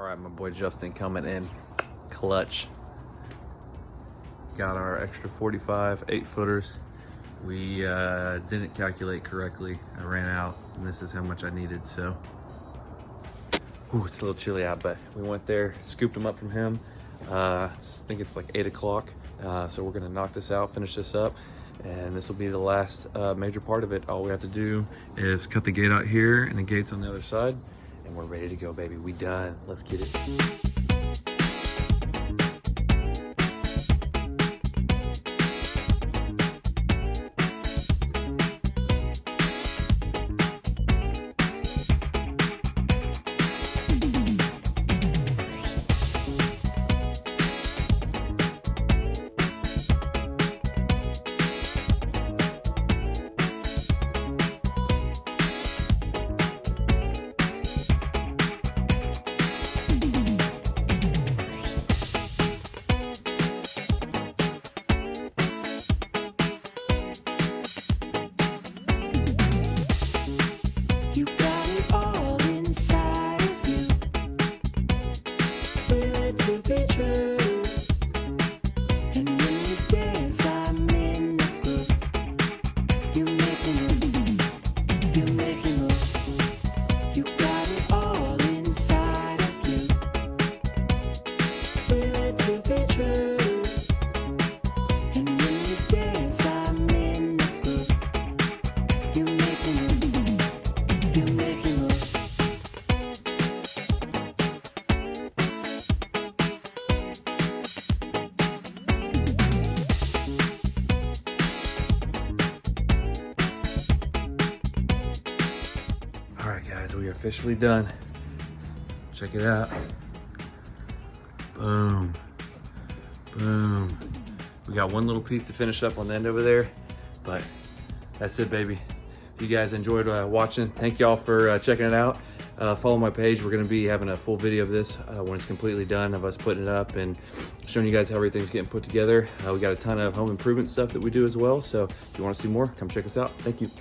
right, my boy Justin coming in clutch. Got our extra 45 8-footers. We didn't calculate correctly. I ran out and this is how much I needed, so. Ooh, it's a little chilly out, but we went there, scooped them up from him. I think it's like 8 o'clock. So we're gonna knock this out, finish this up, and this will be the last major part of it. All we have to do is cut the gate out here and the gate's on the other side, and we're ready to go, baby. We done. Let's get it. All right, guys, we are officially done. Check it out. Boom, boom. We got one little piece to finish up on the end over there, but that's it, baby. If you guys enjoyed watching, thank y'all for checking it out. Follow my page. We're gonna be having a full video of this when it's completely done, of us putting it up and showing you guys how everything's getting put together. We got a ton of home improvement stuff that we do as well. So if you wanna see more, come check us out. Thank you.